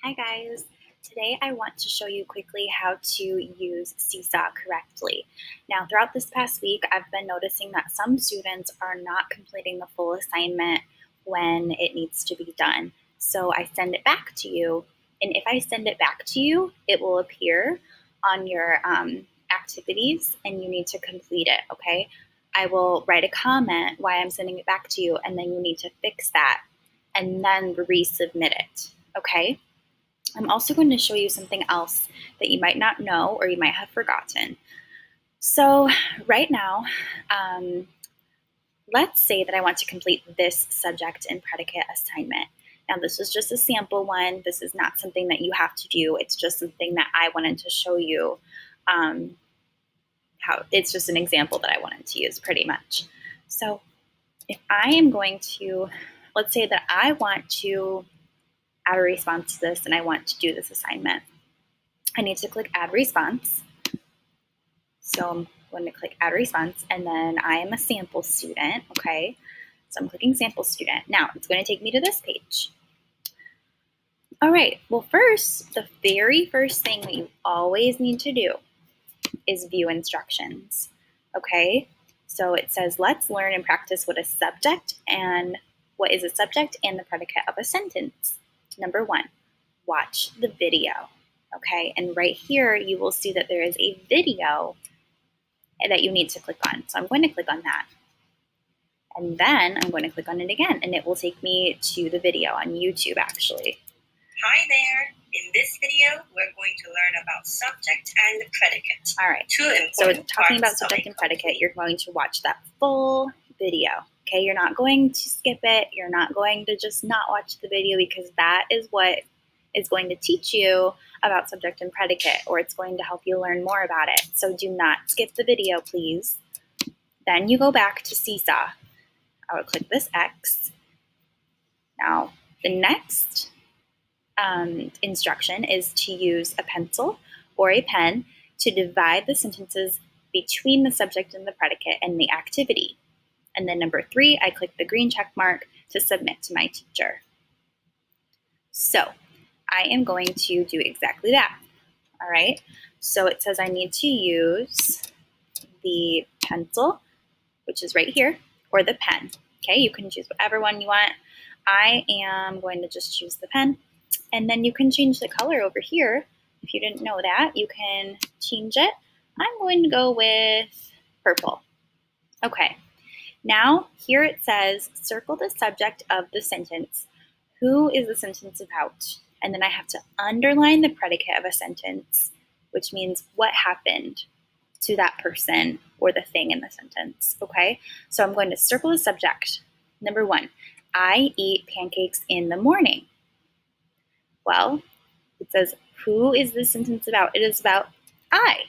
Hi guys! Today I want to show you quickly how to use Seesaw correctly. Now throughout this past week I've been noticing that some students are not completing the full assignment when it needs to be done. So I send it back to you, and if I send it back to you, it will appear on your activities and you need to complete it, okay? I will write a comment why I'm sending it back to you, and then you need to fix that and then resubmit it, okay? I'm also going to show you something else that you might not know or you might have forgotten. So right now, let's say that I want to complete this subject and predicate assignment. Now this is just a sample one. This is not something that you have to do. It's just something that I wanted to show you how it's just an example that I wanted to use pretty much. So if I am going to, let's say that I want to add a response to this and I want to do this assignment. I need to click add response. So I'm going to click add response, and then I am a sample student, okay? So I'm clicking sample student. Now it's going to take me to this page. All right, well first, the very first thing that you always need to do is view instructions, okay? So it says, let's learn and practice what is a subject and the predicate of a sentence. Number one, watch the video, okay? And right here, you will see that there is a video that you need to click on. So I'm going to click on that. And then I'm going to click on it again, and it will take me to the video on YouTube, actually. Hi there. In this video, we're going to learn about subject and predicate. All right. So it's talking about subject and predicate. You're going to watch that full video. Okay, you're not going to skip it. You're not going to just not watch the video, because that is what is going to teach you about subject and predicate, or it's going to help you learn more about it. So do not skip the video, please. Then you go back to Seesaw. I would click this X. Now, the next instruction is to use a pencil or a pen to divide the sentences between the subject and the predicate and the activity. And then number 3, I click the green check mark to submit to my teacher. So I am going to do exactly that. All right. So it says I need to use the pencil, which is right here, or the pen. Okay, you can choose whatever one you want. I am going to just choose the pen, and then you can change the color over here. If you didn't know that, you can change it. I'm going to go with purple. Okay. Now, here it says, circle the subject of the sentence. Who is the sentence about? And then I have to underline the predicate of a sentence, which means what happened to that person or the thing in the sentence, okay? So I'm going to circle the subject. Number 1, I eat pancakes in the morning. Well, it says, who is this sentence about? It is about I.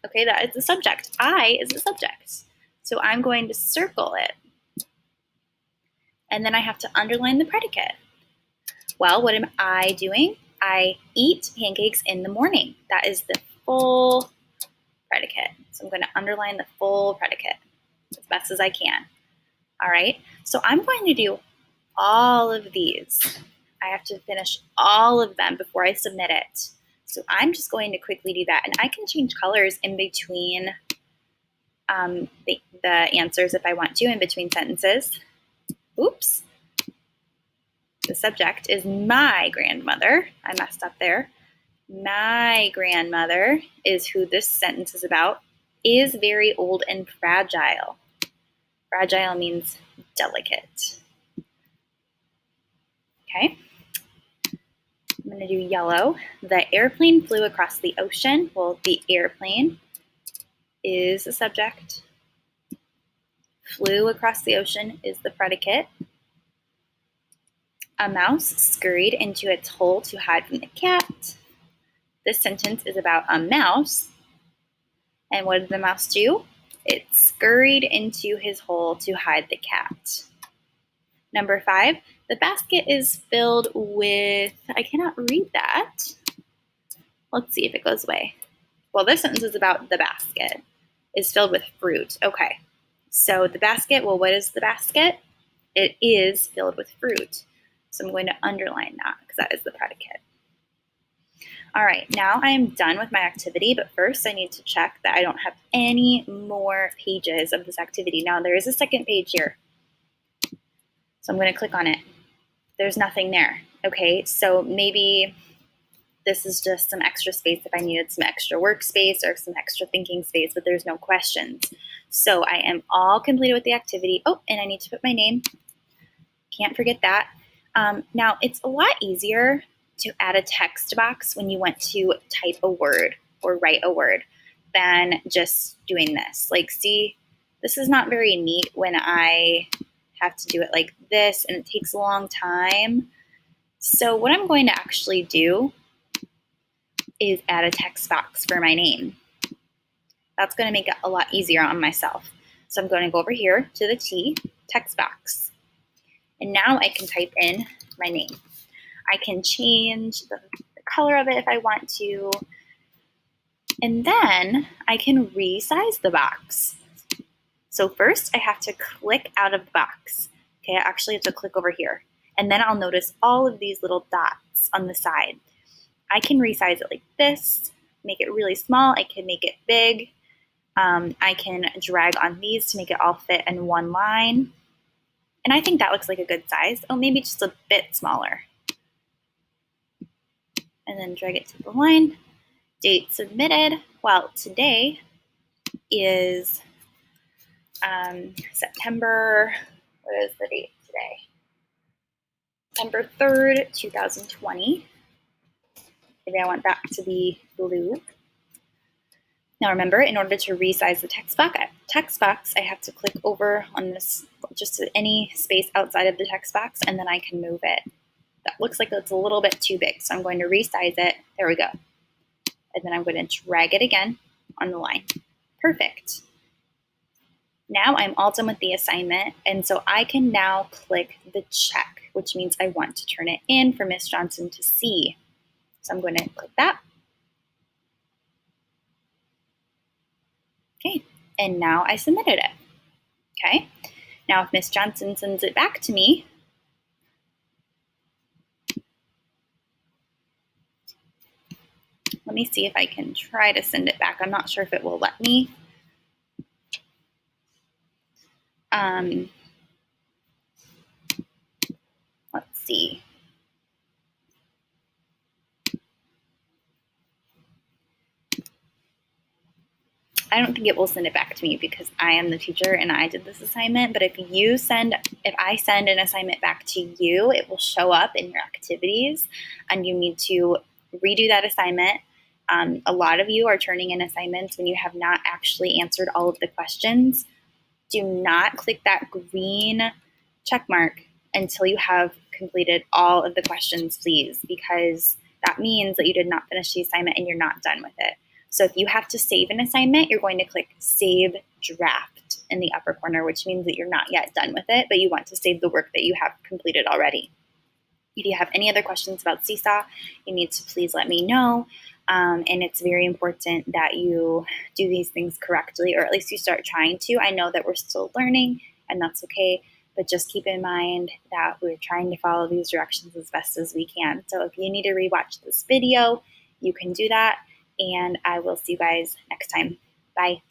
Okay, that is the subject. I is the subject. So I'm going to circle it. And then I have to underline the predicate. Well, what am I doing? I eat pancakes in the morning. That is the full predicate. So I'm going to underline the full predicate as best as I can. All right, so I'm going to do all of these. I have to finish all of them before I submit it. So I'm just going to quickly do that. And I can change colors in between the answers if I want to, in between sentences. Oops. The subject is my grandmother. I messed up there. My grandmother is who this sentence is about, is very old and fragile. Fragile means delicate. Okay. I'm going to do yellow. The airplane flew across the ocean. Well, the airplane is the subject. Flew across the ocean is the predicate. A mouse scurried into its hole to hide from the cat. This sentence is about a mouse. And what did the mouse do? It scurried into his hole to hide the cat. Number 5, the basket is filled with, I cannot read that. Let's see if it goes away. Well, this sentence is about the basket is filled with fruit. Okay, so the basket, well, what is the basket? It is filled with fruit. So I'm going to underline that because that is the predicate. All right, now I am done with my activity, but first I need to check that I don't have any more pages of this activity. Now there is a second page here, so I'm going to click on it. There's nothing there. Okay, so maybe this is just some extra space if I needed some extra workspace or some extra thinking space, but there's no questions. So I am all completed with the activity. Oh, and I need to put my name. Can't forget that. Now, it's a lot easier to add a text box when you want to type a word or write a word than just doing this. Like, see, this is not very neat when I have to do it like this, and it takes a long time. So what I'm going to actually do is add a text box for my name. That's going to make it a lot easier on myself. So I'm going to go over here to the T, text box. And now I can type in my name. I can change the color of it if I want to. And then I can resize the box. So first I have to click out of the box. Okay, I actually have to click over here. And then I'll notice all of these little dots on the side. I can resize it like this, make it really small. I can make it big. I can drag on these to make it all fit in one line. And I think that looks like a good size. Oh, maybe just a bit smaller. And then drag it to the line. Date submitted. Well, today is September, what is the date today? September 3rd, 2020. Maybe I want that to be blue. Now remember, in order to resize the text box, I have to click over on this, just any space outside of the text box, and then I can move it. That looks like it's a little bit too big, so I'm going to resize it. There we go. And then I'm going to drag it again on the line. Perfect. Now I'm all done with the assignment, and so I can now click the check, which means I want to turn it in for Miss Johnson to see. So I'm going to click that. Okay, and now I submitted it. Okay, now if Miss Johnson sends it back to me, let me see if I can try to send it back. I'm not sure if it will let me. Let's see. I don't think it will send it back to me because I am the teacher and I did this assignment. But if I send an assignment back to you, it will show up in your activities, and you need to redo that assignment. A lot of you are turning in assignments when you have not actually answered all of the questions. Do not click that green check mark until you have completed all of the questions, please, because that means that you did not finish the assignment and you're not done with it. So if you have to save an assignment, you're going to click Save Draft in the upper corner, which means that you're not yet done with it, but you want to save the work that you have completed already. If you have any other questions about Seesaw, you need to please let me know. And it's very important that you do these things correctly, or at least you start trying to. I know that we're still learning, and that's okay, but just keep in mind that we're trying to follow these directions as best as we can. So if you need to rewatch this video, you can do that, and I will see you guys next time. Bye.